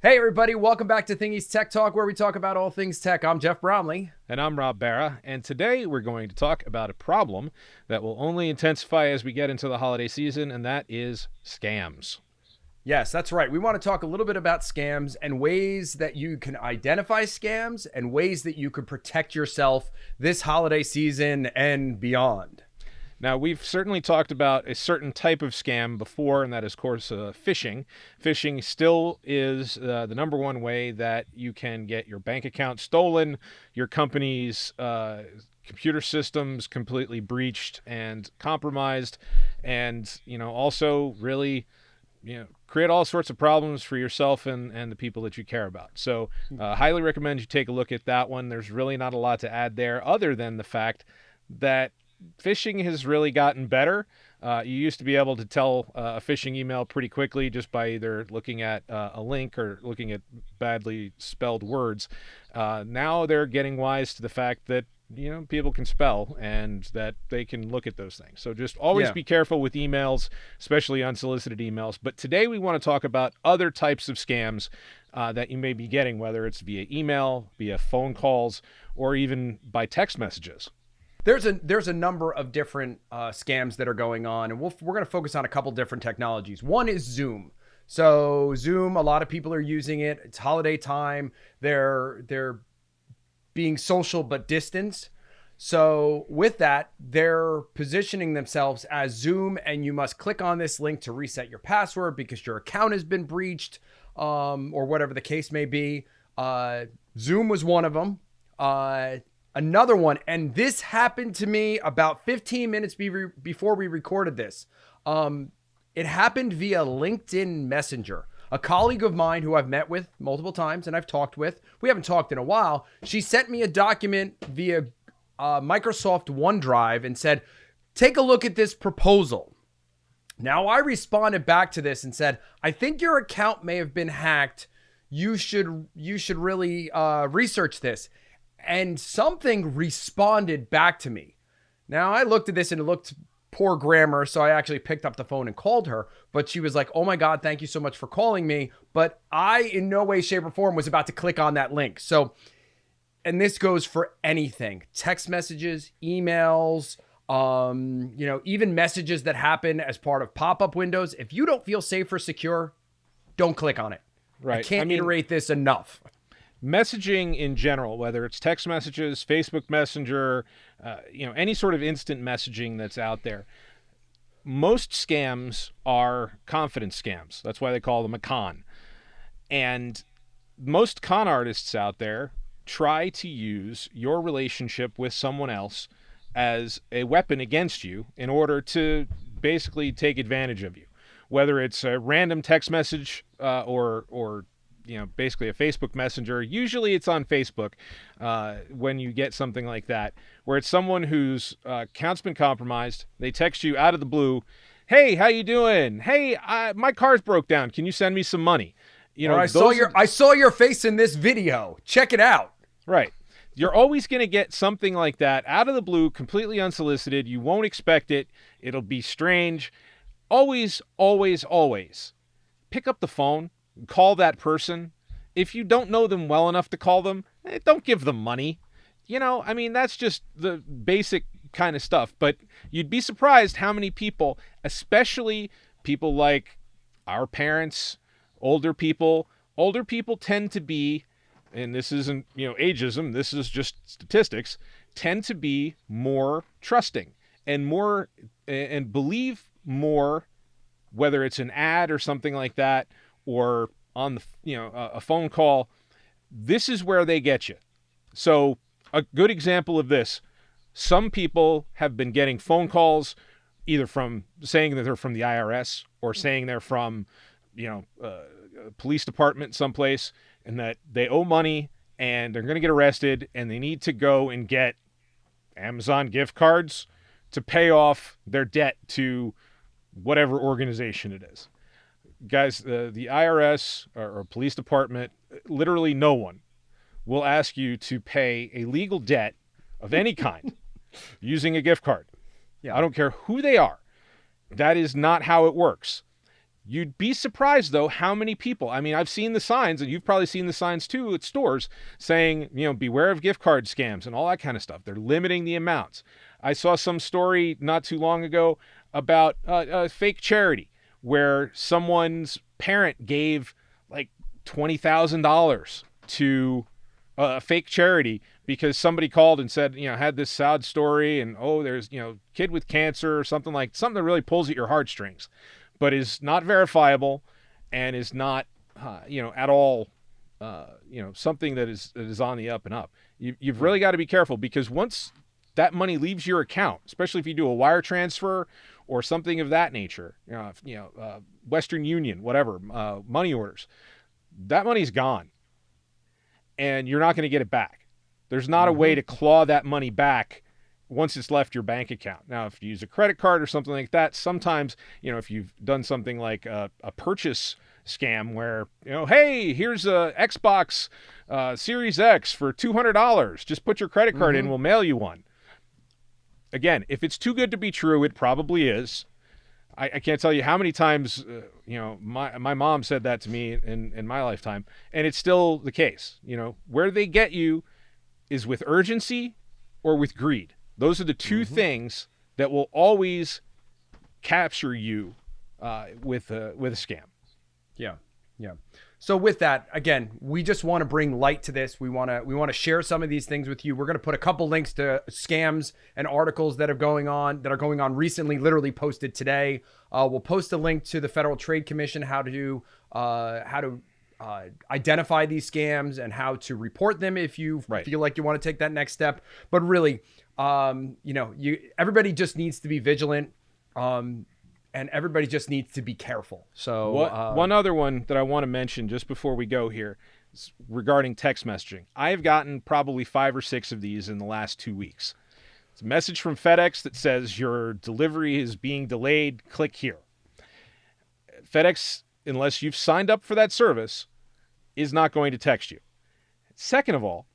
Hey everybody, welcome back to Thingy's Tech Talk, where we talk about all things tech. I'm Jeff Bromley. And I'm Rob Barra, and today we're going to talk about a problem that will only intensify as we get into the holiday season, and that is scams. Yes, that's right. We want to talk a little bit about scams and ways that you can identify scams and ways that you could protect yourself this holiday season and beyond. Now, we've certainly talked about a certain type of scam before, and that is, of course, phishing. Phishing still is the number one way that you can get your bank account stolen, your company's computer systems completely breached and compromised, and also really create all sorts of problems for yourself and the people that you care about. So highly recommend you take a look at that one. There's really not a lot to add there other than the fact that phishing has really gotten better. You used to be able to tell a phishing email pretty quickly just by either looking at a link or looking at badly spelled words. Now they're getting wise to the fact that people can spell and that they can look at those things. So just always be careful with emails, especially unsolicited emails. But today we want to talk about other types of scams that you may be getting, whether it's via email, via phone calls, or even by text messages. There's a number of different scams that are going on, and we're going to focus on a couple different technologies. One is Zoom. So Zoom, a lot of people are using it. It's holiday time. They're being social but distanced. So with that, they're positioning themselves as Zoom, and you must click on this link to reset your password because your account has been breached, or whatever the case may be. Zoom was one of them. Another one, and this happened to me about 15 minutes before we recorded this. It happened via LinkedIn Messenger. A colleague of mine who I've met with multiple times and I've talked with, we haven't talked in a while, she sent me a document via Microsoft OneDrive and said, take a look at this proposal. Now I responded back to this and said, I think your account may have been hacked. You should really research this. And something responded back to me. Now, I looked at this and it looked poor grammar, so I actually picked up the phone and called her. But she was like, oh my God, thank you so much for calling me. But I, in no way, shape, or form, was about to click on that link. So, and this goes for anything. Text messages, emails, even messages that happen as part of pop-up windows. If you don't feel safe or secure, don't click on it. Right. I can't iterate this enough. Messaging in general, whether it's text messages, Facebook Messenger, any sort of instant messaging that's out there, most scams are confidence scams. That's why they call them a con. And most con artists out there try to use your relationship with someone else as a weapon against you in order to basically take advantage of you. Whether it's a random text message or basically a Facebook Messenger. Usually it's on Facebook when you get something like that, where it's someone whose account's been compromised. They text you out of the blue, hey, how you doing? Hey, my car's broke down. Can you send me some money? I saw your face in this video. Check it out. Right. You're always going to get something like that out of the blue, completely unsolicited. You won't expect it. It'll be strange. Always, always, always pick up the phone. Call that person. If you don't know them well enough to call them, don't give them money. That's just the basic kind of stuff. But you'd be surprised how many people, especially people like our parents, older people tend to be, and this isn't, ageism, this is just statistics, tend to be more trusting and believe more, whether it's an ad or something like that, or on a phone call. This is where they get you. So a good example of this, some people have been getting phone calls either from saying that they're from the IRS or saying they're from a police department someplace, and that they owe money and they're going to get arrested and they need to go and get Amazon gift cards to pay off their debt to whatever organization it is. Guys, the IRS or police department, literally no one will ask you to pay a legal debt of any kind using a gift card. Yeah. I don't care who they are. That is not how it works. You'd be surprised, though, how many people. I mean, I've seen the signs, and you've probably seen the signs too at stores saying, beware of gift card scams and all that kind of stuff. They're limiting the amounts. I saw some story not too long ago about a fake charity where someone's parent gave like $20,000 to a fake charity because somebody called and said, had this sad story, and there's, kid with cancer or something that really pulls at your heartstrings, but is not verifiable and is not, at all, something that is on the up and up. You've really got to be careful, because once that money leaves your account, especially if you do a wire transfer or something of that nature, Western Union, whatever, money orders, that money's gone, and you're not going to get it back. There's not a way to claw that money back once it's left your bank account. Now, if you use a credit card or something like that, sometimes, if you've done something like a purchase scam where, hey, here's a Xbox Series X for $200. Just put your credit card in, we'll mail you one. Again, if it's too good to be true, it probably is. I can't tell you how many times, my mom said that to me in my lifetime, and it's still the case. Where they get you is with urgency or with greed. Those are the two things that will always capture you with a scam. Yeah. So with that, again, we just want to bring light to this. We want to share some of these things with you. We're going to put a couple links to scams and articles that are going on recently, literally posted today. We'll post a link to the Federal Trade Commission, how to identify these scams and how to report them if you feel like you want to take that next step. But really, everybody just needs to be vigilant. And everybody just needs to be careful. So one other one that I want to mention just before we go here is regarding text messaging. I have gotten probably 5 or 6 of these in the last 2 weeks. It's a message from FedEx that says your delivery is being delayed. Click here. FedEx, unless you've signed up for that service, is not going to text you. Second of all,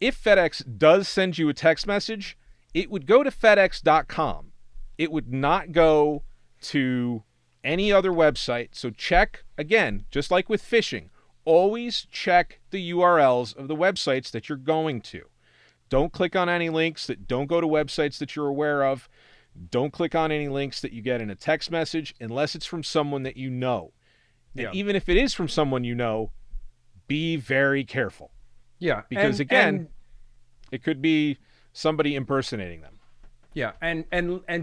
if FedEx does send you a text message, it would go to FedEx.com. It would not go to any other website. So check, again, just like with phishing, always check the URLs of the websites that you're going to. Don't click on any links that don't go to websites that you're aware of. Don't click on any links that you get in a text message unless it's from someone that you know. And even if it is from someone you know, be very careful. Yeah. Because it could be somebody impersonating them. Yeah, and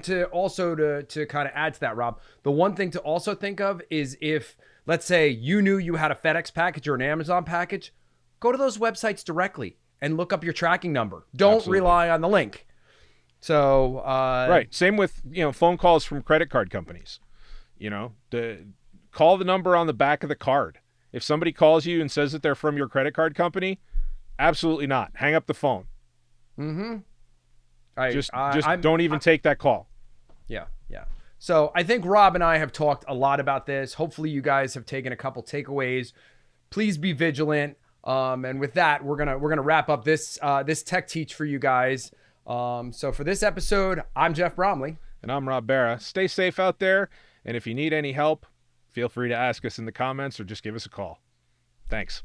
to also to kind of add to that, Rob, the one thing to also think of is if, let's say, you knew you had a FedEx package or an Amazon package, go to those websites directly and look up your tracking number. Don't rely on the link. So right, same with phone calls from credit card companies. Call the number on the back of the card. If somebody calls you and says that they're from your credit card company, absolutely not. Hang up the phone. Just don't even take that call. Yeah. So I think Rob and I have talked a lot about this. Hopefully you guys have taken a couple takeaways. Please be vigilant. And with that, we're gonna wrap up this tech teach for you guys. So for this episode, I'm Jeff Bromley. And I'm Rob Barra. Stay safe out there. And if you need any help, feel free to ask us in the comments or just give us a call. Thanks.